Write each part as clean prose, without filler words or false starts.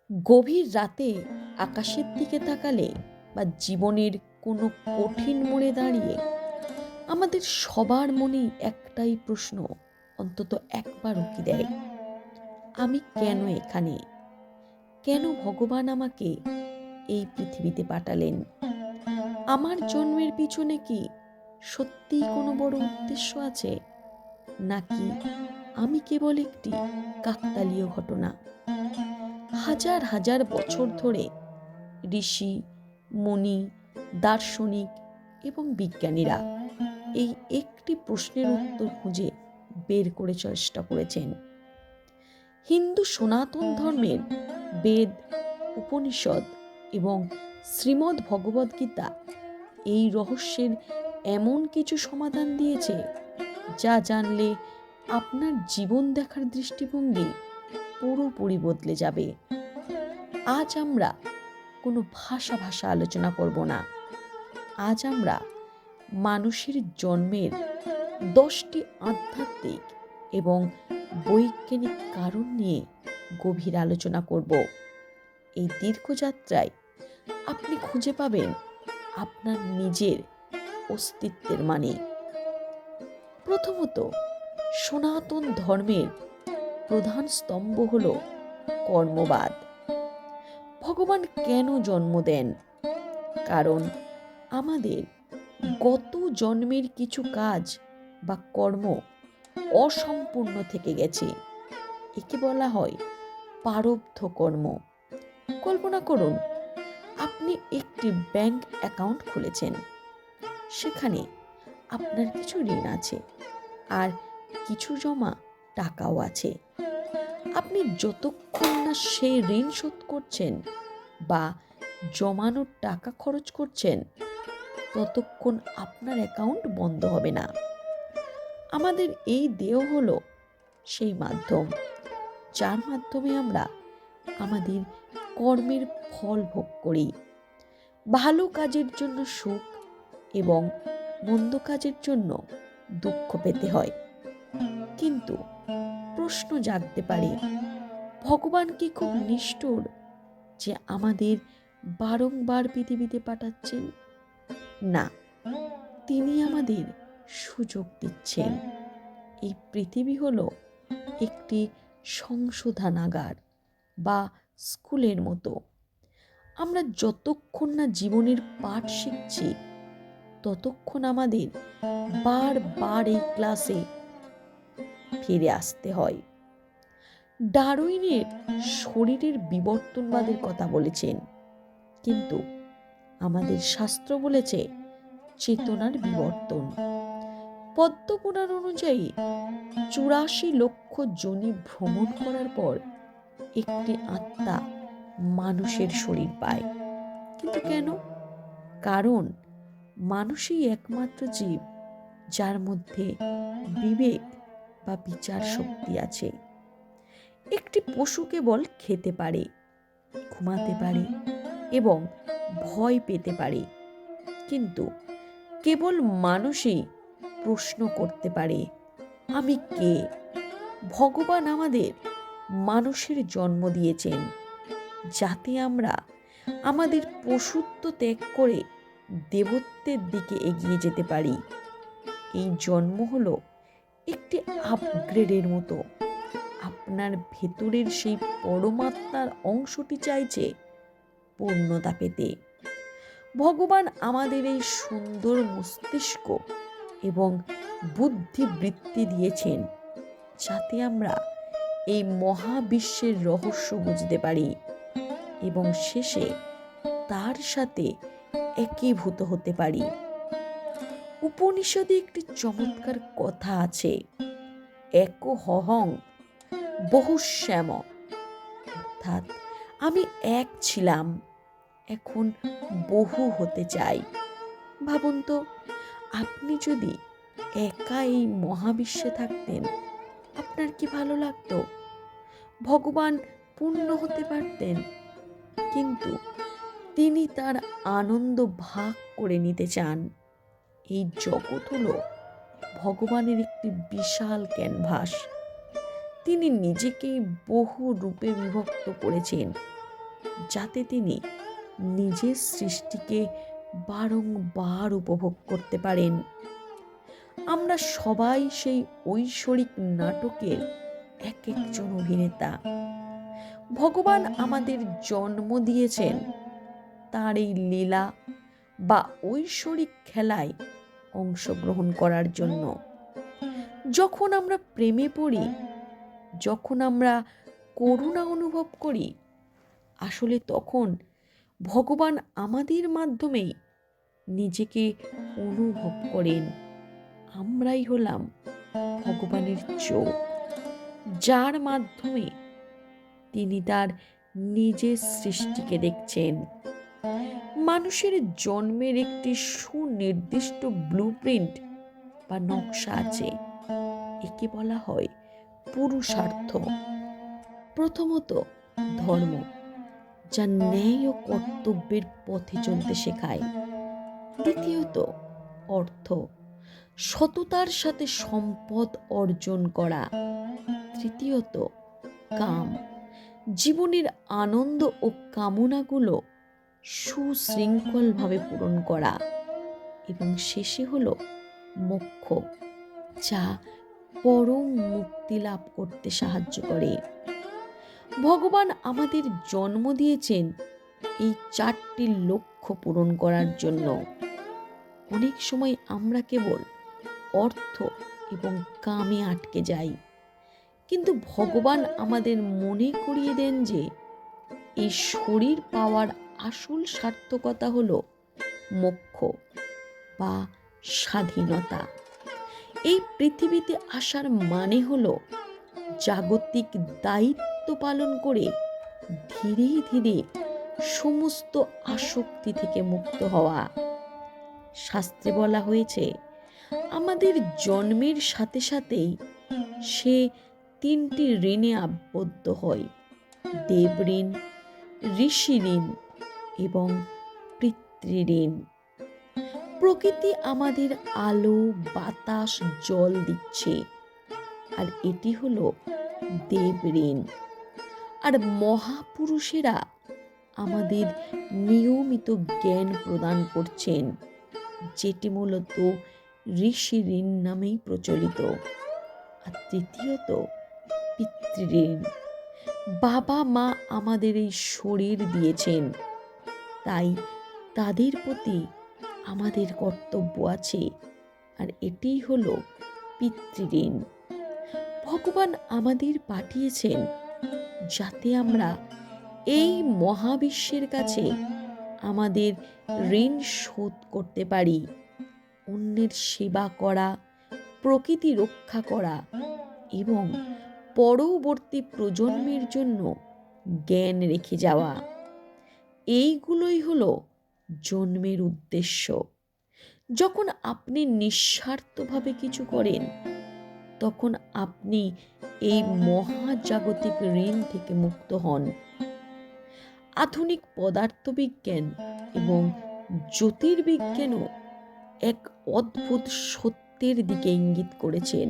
গভীর রাতে আকাশের দিকে তাকালে বা জীবনের কোনো কঠিন মোড়ে দাঁড়িয়ে আমাদের সবার মনেই একটাই প্রশ্ন অন্তত একবার উকি দেয়। আমি কেন এখানে? কেন ভগবান আমাকে এই পৃথিবীতে পাঠালেন? আমার জন্মের পিছনে কি সত্যিই কোনো বড় উদ্দেশ্য আছে, নাকি আমি কেবল একটি কাকতালীয় ঘটনা? হাজার হাজার বছর ধরে ঋষি, মুনি, দার্শনিক এবং বিজ্ঞানীরা এই একটি প্রশ্নের উত্তর খুঁজে বের করে চেষ্টা করেছেন। হিন্দু সনাতন ধর্মের বেদ, উপনিষদ এবং শ্রীমদ্ ভগবদ্গীতা এই রহস্যের এমন কিছু সমাধান দিয়েছে যা জানলে আপনার জীবন দেখার দৃষ্টিভঙ্গি পুরোপুরি বদলে যাবে। আজ আমরা কোনো ভাষা আলোচনা করব না। আজ আমরা মানুষের জন্মের 10টি আধ্যাত্মিক এবং বৈজ্ঞানিক কারণ নিয়ে গভীর আলোচনা করব। এই দীর্ঘযাত্রায় আপনি খুঁজে পাবেন আপনার নিজের অস্তিত্বের মানে। প্রথমত, সনাতন ধর্মের প্রধান স্তম্ভ হল কর্মবাদ। ভগবান কেন জন্ম দেন? কারণ আমাদের গত জন্মের কিছু কাজ বা কর্ম অসম্পূর্ণ থেকে গেছে। একে বলা হয় প্রারব্ধ কর্ম। কল্পনা করুন, আপনি একটি ব্যাংক অ্যাকাউন্ট খুলেছেন। সেখানে আপনার কিছু ঋণ আছে আর কিছু জমা টাকাও আছে। আপনি যতক্ষণ না সেই ঋণ শোধ করছেন বা জমানোর টাকা খরচ করছেন, ততক্ষণ আপনার অ্যাকাউন্ট বন্ধ হবে না। আমাদের এই দেহ হলো সেই মাধ্যম যার মাধ্যমে আমরা আমাদের কর্মের ফল ভোগ করি। ভালো কাজের জন্য সুখ এবং মন্দ কাজের জন্য দুঃখ পেতে হয়। কিন্তু প্রশ্ন জাগতে পারে, ভগবান কি খুব নিষ্ঠুর যে আমাদের বারংবার পৃথিবীতে পাঠাচ্ছেন? না, তিনি আমাদের সুযোগ দিচ্ছেন। এই পৃথিবী হলো একটি সংশোধনাগার বা স্কুলের মতো। আমরা যতক্ষণ না জীবনের পাঠ শিখছি, ততক্ষণ আমাদের বারবার এই ক্লাসে ফিরে আসতে হয়। ডারউইনের শরীরের বিবর্তনবাদের কথা বলেছেন, কিন্তু আমাদের শাস্ত্র বলেছে চেতনার বিবর্তন। পদ্মপুরাণ অনুযায়ী 84 লক্ষ যোনি ভ্রমণ করার পর একটি আত্মা মানুষের শরীর পায়। কিন্তু কেন? কারণ মানুষই একমাত্র জীব যার মধ্যে বিবেক বা বিচার শক্তি আছে। একটি পশু কেবল খেতে পারে, ঘুমাতে পারে এবং ভয় পেতে পারে, কিন্তু কেবল মানুষই প্রশ্ন করতে পারে, আমি কে? ভগবান আমাদের মানুষের জন্ম দিয়েছেন যাতে আমরা আমাদের পশুত্ব ত্যাগ করে দেবত্বের দিকে এগিয়ে যেতে পারি। এই জন্ম হলো একটি আপগ্রেডের মতো। আপনার ভেতরের সেই পরমাত্মার অংশটি চাইছে পূর্ণতা পেতে। ভগবান আমাদের এই সুন্দর মস্তিষ্ক এবং বুদ্ধিবৃত্তি দিয়েছেন যাতে আমরা এই মহাবিশ্বের রহস্য বুঝতে পারি এবং শেষে তার সাথে একীভূত হতে পারি। উপনিষদে একটি চমৎকার কথা আছে, একো হহং বহুশ্যাম, অর্থাৎ আমি এক ছিলাম, এখন বহু হতে চাই। ভাবুন তো, আপনি যদি একা এই মহাবিশ্বে থাকতেন, আপনার কি ভালো লাগতো? ভগবান পূর্ণ হতে পারতেন, কিন্তু তিনি তার আনন্দ ভাগ করে নিতে চান। এই জগৎ হলো ভগবানের একটি বিশাল ক্যানভাস। তিনি নিজেকেই বহু রূপে বিভক্ত করেছেন, যাতে তিনি নিজের সৃষ্টিকে বারংবার উপভোগ করতে পারেন। আমরা সবাই সেই ঐশ্বরিক নাটকের এক একজন অভিনেতা। ভগবান আমাদের জন্ম দিয়েছেন তার এই লীলা বা ঐশ্বরিক খেলায় অংশগ্রহণ করার জন্য। যখন আমরা প্রেমে পড়ি, যখন আমরা করুণা অনুভব করি, আসলে তখন ভগবান আমাদের মাধ্যমেই নিজেকে অনুভব করেন। আমরাই হলাম ভগবানের চোখ, যার মাধ্যমে তিনি তার নিজের সৃষ্টিকে দেখছেন। মানুষের জন্মের একটি সুনির্দিষ্ট ব্লুপ্রিন্ট বা নকশা আছে। একে বলা হয় পুরুষার্থ। প্রথমত ধর্ম, যা ন্যায় ও কর্তব্যের পথে চলতে শেখায়। দ্বিতীয়ত অর্থ, সততার সাথে সম্পদ অর্জন করা। তৃতীয়ত কাম, জীবনের আনন্দ ও কামনাগুলো সুশৃঙ্খলভাবে পূরণ করা। এবং শেষে হলো মোক্ষ, যা পরম মুক্তি লাভ করতে সাহায্য করে। ভগবান আমাদের জন্ম দিয়েছেন এই 4টি লক্ষ্য পূরণ করার জন্য। অনেক সময় আমরা কেবল অর্থ এবং কামে আটকে যাই, কিন্তু ভগবান আমাদের মনে করিয়ে দেন যে এই শরীর পাওয়ার আসল সার্থকতা হলো মোক্ষ বা স্বাধীনতা। এই পৃথিবীতে আসার মানে হলো জাগতিক দায়িত্ব পালন করে ধীরে ধীরে সমস্ত আসক্তি থেকে মুক্ত হওয়া। শাস্ত্রে বলা হয়েছে, আমাদের জন্মের সাথে সাথেই সে 3টি ঋণে আবদ্ধ হয়: দেবঋণ, ঋষি ঋণ এবং পিতৃঋণ। প্রকৃতি আমাদের আলো, বাতাস, জল দিচ্ছে, আর এটি হলো দেবঋণ। আর মহাপুরুষেরা আমাদের নিয়মিত জ্ঞান প্রদান করছেন, যেটি মূলত ঋষি ঋণ নামেই প্রচলিত। আর তৃতীয়ত পিতৃঋণ। বাবা মা আমাদের এই শরীর দিয়েছেন, তাই তাদের প্রতি আমাদের কর্তব্য আছে, আর এটিই হলো পিতৃঋণ। ভগবান আমাদের পাঠিয়েছেন যাতে আমরা এই মহাবিশ্বের কাছে আমাদের ঋণ শোধ করতে পারি, অন্যের সেবা করা, প্রকৃতি রক্ষা করা এবং পরবর্তী প্রজন্মের জন্য জ্ঞান রেখে যাওয়া। এইগুলোই হলো জন্মের উদ্দেশ্য। যখন আপনি নিঃস্বার্থভাবে কিছু করেন, তখন আপনি এই মহাজাগতিক ঋণ থেকে মুক্ত হন। আধুনিক পদার্থবিজ্ঞান এবং জ্যোতির্বিজ্ঞানও এক অদ্ভুত সত্যের দিকে ইঙ্গিত করেছেন।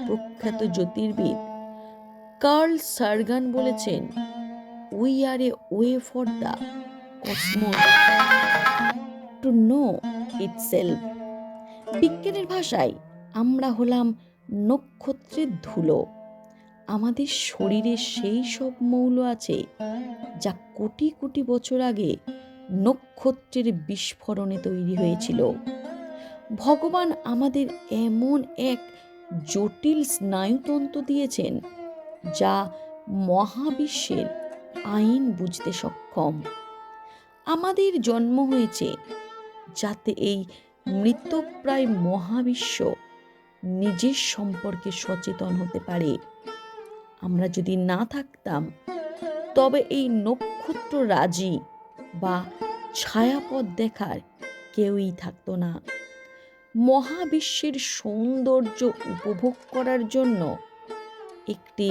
প্রখ্যাত জ্যোতির্বিদ কার্ল সাগান বলেছেন, we are a way for the cosmos to know itself. বিজ্ঞানের ভাষায় আমরা হলাম নক্ষত্রের ধুলো। আমাদের শরীরে সেই সব মৌল আছে যা কোটি কোটি বছর আগে নক্ষত্রের বিস্ফোরণে তৈরি হয়েছিল। ভগবান আমাদের এমন এক জটিল স্নায়ুতন্ত্র দিয়েছেন যা মহাবিশ্বের আইন বুঝতে সক্ষম। আমাদের জন্ম হয়েছে যাতে এই মৃতপ্রায় মহাবিশ্ব নিজের সম্পর্কে সচেতন হতে পারে। আমরা যদি না থাকতাম, তবে এই নক্ষত্র রাজি বা ছায়াপথ দেখার কেউই থাকতো না। মহাবিশ্বের সৌন্দর্য উপভোগ করার জন্য একটি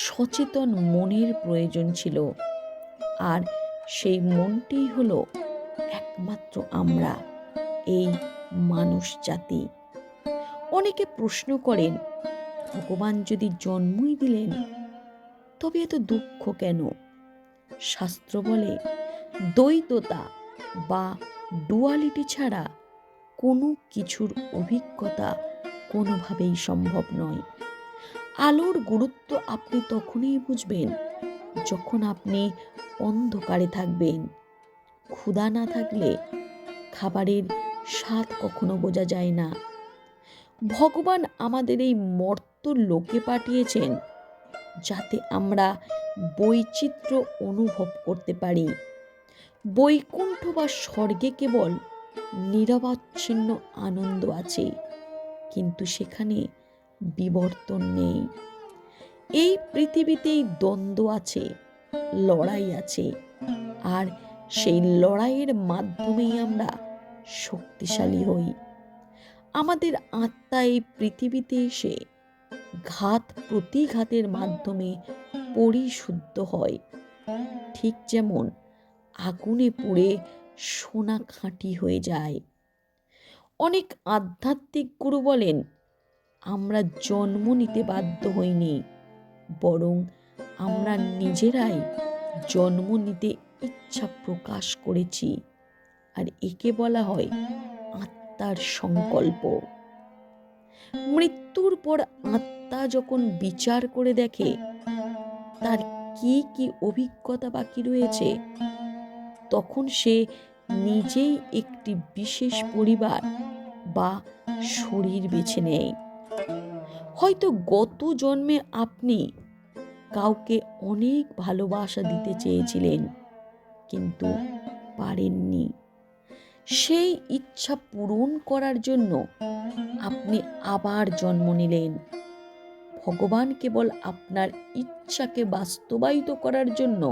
সচেতন মনের প্রয়োজন ছিল, আর সেই মনটি হলো একমাত্র আমরা, এই মানুষ জাতি। অনেকে প্রশ্ন করেন, ভগবান যদি জন্মই দিলেন, তবে এত দুঃখ কেন? শাস্ত্র বলে দ্বৈততা বা ডুয়ালিটি ছাড়া কোনো কিছুর অভিজ্ঞতা কোনোভাবেই সম্ভব নয়। আলোর গুরুত্ব আপনি তখনই বুঝবেন যখন আপনি অন্ধকারে থাকবেন। ক্ষুধা না থাকলে খাবারের স্বাদ কখনো বোঝা যায় না। ভগবান আমাদের এই মর্ত লোকে পাঠিয়েছেন যাতে আমরা বৈচিত্র্য অনুভব করতে পারি। বৈকুণ্ঠ বা স্বর্গে কেবল নিরবচ্ছিন্ন আনন্দ আছে, কিন্তু সেখানে বিবর্তন নেই। এই পৃথিবীতেই দ্বন্দ্ব আছে, লড়াই আছে, আর সেই লড়াইয়ের মাধ্যমেই আমরা শক্তিশালী হই। আমাদের আত্মা এই পৃথিবীতে এসে ঘাত প্রতিঘাতের মাধ্যমে পরিশুদ্ধ হয়, ঠিক যেমন আগুনে পুড়ে সোনা খাঁটি হয়ে যায়। অনেক আধ্যাত্মিক গুরু বলেন আমরা জন্ম নিতে বাধ্য হইনি, বরং আমরা নিজেরাই জন্ম নিতে ইচ্ছা প্রকাশ করেছি, আর একে বলা হয় আত্মার সংকল্প। মৃত্যুর পর আত্মা যখন বিচার করে দেখে তার কি কি অভিজ্ঞতা বাকি রয়েছে, তখন সে নিজেই একটি বিশেষ পরিবার বা শরীর বেছে নেয়। হয়তো গত জন্মে আপনি কাউকে অনেক ভালোবাসা দিতে চেয়েছিলেন, কিন্তু পারেননি। সেই ইচ্ছা পূরণ করার জন্য আপনি আবার জন্ম নিলেন। ভগবান কেবল আপনার ইচ্ছাকে বাস্তবায়িত করার জন্য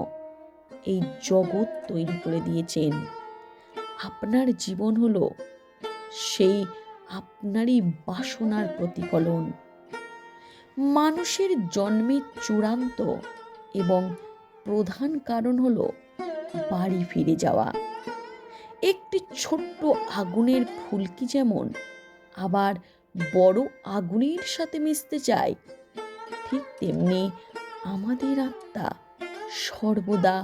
এই জগৎ তৈরি করে দিয়েছেন। আপনার জীবন হলো সেই আপনারই বাসনার প্রতিফলন। মানুষের জন্মের চূড়ান্ত এবং প্রধান কারণ হলো বাড়ি ফিরে যাওয়া। একটি ছোট্ট আগুনের ফুলকি যেমন আবার বড় আগুনের সাথে মিশতে চায়, ঠিক তেমনি আমাদের আত্মা সর্বদা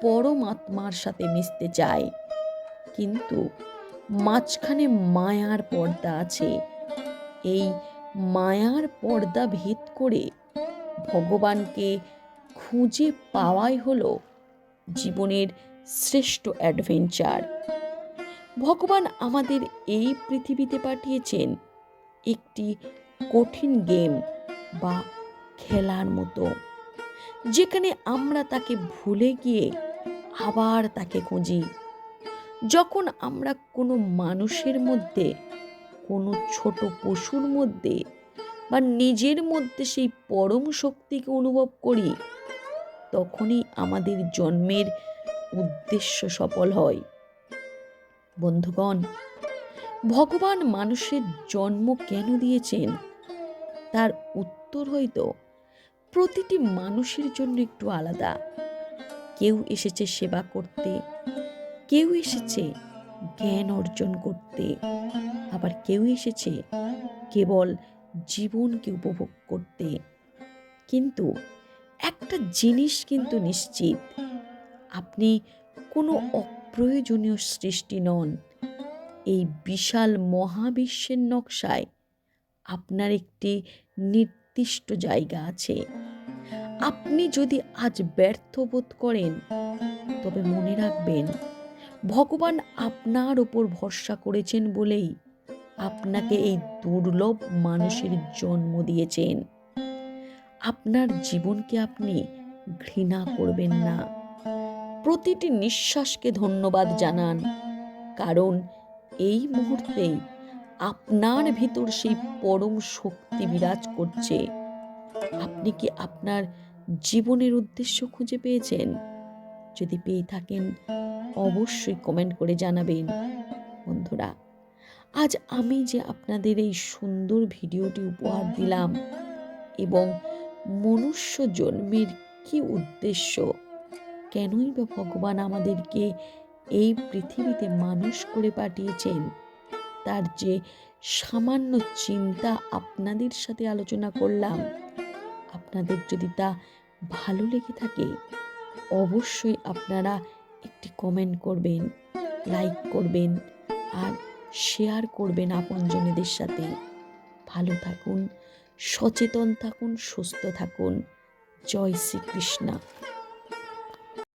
পরমাত্মার সাথে মিশতে চায়, কিন্তু মাঝখানে মায়ার পর্দা আছে। এই মায়ার পর্দা ভেদ করে ভগবানকে খুঁজে পাওয়াই হলো জীবনের শ্রেষ্ঠ অ্যাডভেঞ্চার। ভগবান আমাদের এই পৃথিবীতে পাঠিয়েছেন একটি কঠিন গেম বা খেলার মতো, যেখানে আমরা তাকে ভুলে গিয়ে আবার তাকে খুঁজি। যখন আমরা কোনো মানুষের মধ্যে, কোনো ছোট পশুর মধ্যে বা নিজের মধ্যে সেই পরম শক্তিকে অনুভব করি, তখনই আমাদের জন্মের উদ্দেশ্য সফল হয়। বন্ধুগণ, ভগবান মানুষের জন্ম কেন দিয়েছেন তার উত্তর হয়তো প্রতিটি মানুষের জন্য একটু আলাদা। কেউ এসেছে সেবা করতে, কেউ এসেছে জ্ঞান অর্জন করতে, আবার কেউ এসেছে কেবল জীবনকে উপভোগ করতে। কিন্তু একটা জিনিস কিন্তু নিশ্চিত, আপনি কোনো অপ্রয়োজনীয় সৃষ্টি নন। এই বিশাল মহাবিশ্বের নকশায় আপনার একটি নির্দিষ্ট জায়গা আছে। আপনি যদি আজ ব্যর্থ বোধ করেন, তবে মনে রাখবেন ভগবান আপনার ওপর ভরসা করেছেন বলেই আপনাকে এই দুর্লভ মানুষের জন্ম দিয়েছেন। আপনার জীবনকে আপনি ঘৃণা করবেন না। প্রতিটি নিঃশ্বাসকে ধন্যবাদ জানান, কারণ এই মুহূর্তেই আপনার ভিতর সেই পরম শক্তি বিরাজ করছে। আপনি কি আপনার জীবনের উদ্দেশ্য খুঁজে পেয়েছেন? যদি পেয়ে থাকেন, অবশ্যই কমেন্ট করে জানাবেন। বন্ধুরা, আজ আমি যে আপনাদের এই সুন্দর ভিডিওটি উপহার দিলাম এবং মনুষ্য জন্মের কি উদ্দেশ্য, কেনই বা ভগবান আমাদেরকে এই পৃথিবীতে মানুষ করে পাঠিয়েছেন, তার যে সামান্য চিন্তা আপনাদের সাথে আলোচনা করলাম, আপনাদের যদি তা ভালো লেগে থাকে অবশ্যই আপনারা একটি কমেন্ট করবেন, লাইক করবেন আর শেয়ার করবেন আপনজনেদের সাথে। ভালো থাকুন, সচেতন থাকুন, সুস্থ থাকুন। জয় শ্রীকৃষ্ণ।